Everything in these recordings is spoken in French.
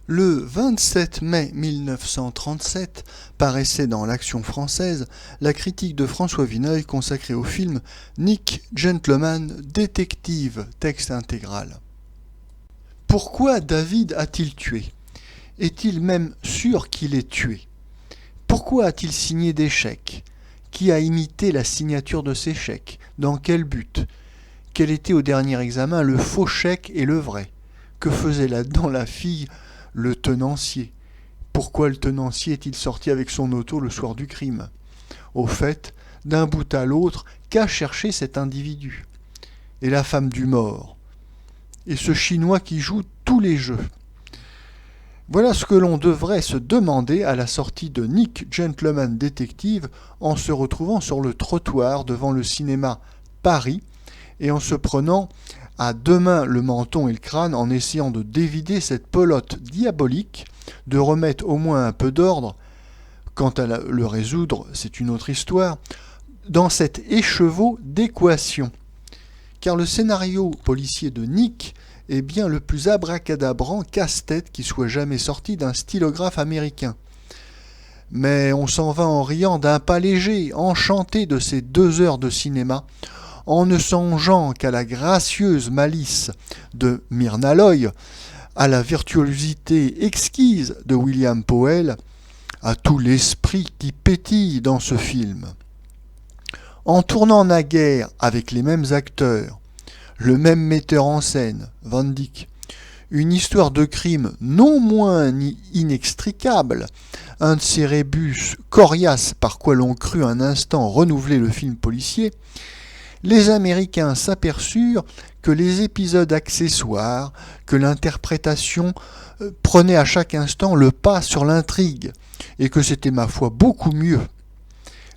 Le 27 mai 1937 paraissait dans l'Action française la critique de François Vineuil consacrée au film Nick Gentleman Détective, texte intégral. Pourquoi David a-t-il tué ? Est-il même sûr qu'il est tué ? Pourquoi a-t-il signé des chèques ? Qui a imité la signature de ces chèques ? Dans quel but ? Quel était au dernier examen le faux chèque et le vrai ? Que faisait là-dedans la fille ? Le tenancier. Pourquoi le tenancier est-il sorti avec son auto le soir du crime ? Au fait, d'un bout à l'autre, qu'a cherché cet individu ? Et la femme du mort ? Et ce Chinois qui joue tous les jeux ? Voilà ce que l'on devrait se demander à la sortie de Nick Gentleman Détective en se retrouvant sur le trottoir devant le cinéma Paris et en se prenant à deux mains le menton et le crâne en essayant de dévider cette pelote diabolique, de remettre au moins un peu d'ordre, quant à le résoudre, c'est une autre histoire, dans cet écheveau d'équations. Car le scénario policier de Nick est bien le plus abracadabrant casse-tête qui soit jamais sorti d'un stylographe américain. Mais on s'en va en riant d'un pas léger, enchanté de ces 2 heures de cinéma, en ne songeant qu'à la gracieuse malice de Myrna Loy, à la virtuosité exquise de William Powell, à tout l'esprit qui pétille dans ce film. En tournant naguère avec les mêmes acteurs, le même metteur en scène, Van Dyck, une histoire de crime non moins inextricable, un de ces rébus coriaces par quoi l'on crut un instant renouveler le film policier, les Américains s'aperçurent que les épisodes accessoires, que l'interprétation prenait à chaque instant le pas sur l'intrigue, et que c'était ma foi beaucoup mieux.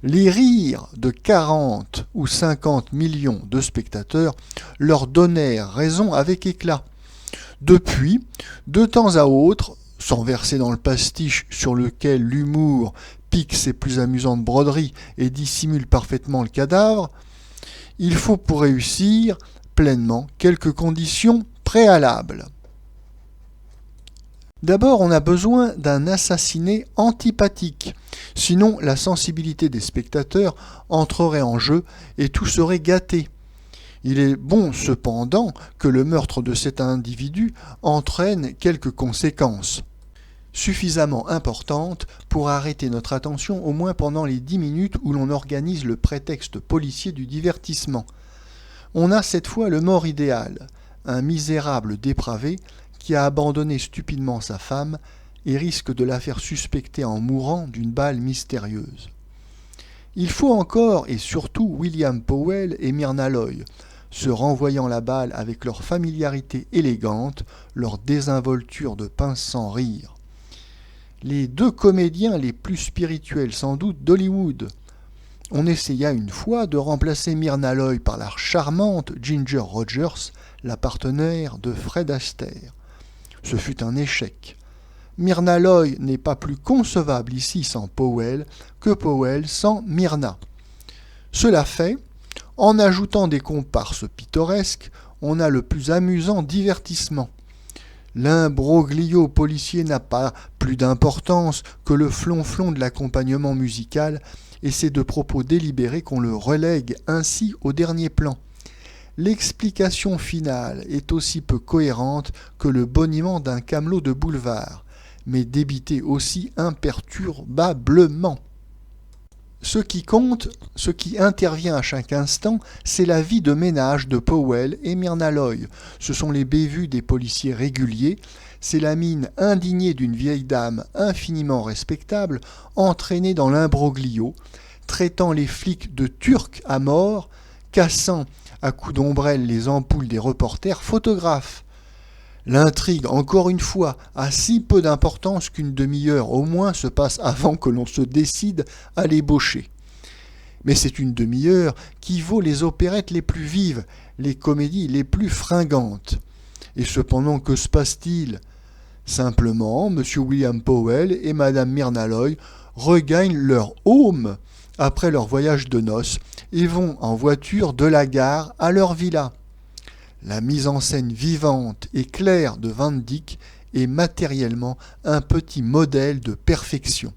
Les rires de 40 ou 50 millions de spectateurs leur donnèrent raison avec éclat. Depuis, de temps à autre, sans verser dans le pastiche sur lequel l'humour pique ses plus amusantes broderies et dissimule parfaitement le cadavre, il faut pour réussir pleinement quelques conditions préalables. D'abord, on a besoin d'un assassiné antipathique, sinon la sensibilité des spectateurs entrerait en jeu et tout serait gâté. Il est bon cependant que le meurtre de cet individu entraîne quelques conséquences suffisamment importantes pour arrêter notre attention au moins pendant les 10 minutes où l'on organise le prétexte policier du divertissement. On a cette fois le mort idéal, un misérable dépravé qui a abandonné stupidement sa femme et risque de la faire suspecter en mourant d'une balle mystérieuse. Il faut encore et surtout William Powell et Myrna Loy, se renvoyant la balle avec leur familiarité élégante, leur désinvolture de pince sans rire. Les 2 comédiens les plus spirituels sans doute d'Hollywood. On essaya une fois de remplacer Myrna Loy par la charmante Ginger Rogers, la partenaire de Fred Astaire. Ce fut un échec. Myrna Loy n'est pas plus concevable ici sans Powell que Powell sans Myrna. Cela fait, en ajoutant des comparses pittoresques, on a le plus amusant divertissement. L'imbroglio policier n'a pas plus d'importance que le flonflon de l'accompagnement musical, et c'est de propos délibérés qu'on le relègue ainsi au dernier plan. L'explication finale est aussi peu cohérente que le boniment d'un camelot de boulevard, mais débité aussi imperturbablement. Ce qui compte, ce qui intervient à chaque instant, c'est la vie de ménage de Powell et Myrna Loy. Ce sont les bévues des policiers réguliers, c'est la mine indignée d'une vieille dame infiniment respectable, entraînée dans l'imbroglio, traitant les flics de Turcs à mort, cassant à coups d'ombrelle les ampoules des reporters photographes. L'intrigue, encore une fois, a si peu d'importance qu'une demi-heure au moins se passe avant que l'on se décide à l'ébaucher. Mais c'est une demi-heure qui vaut les opérettes les plus vives, les comédies les plus fringantes. Et cependant, que se passe-t-il ? Simplement, M. William Powell et Mme Myrna Loy regagnent leur home après leur voyage de noces et vont en voiture de la gare à leur villa. La mise en scène vivante et claire de Van Dyck est matériellement un petit modèle de perfection.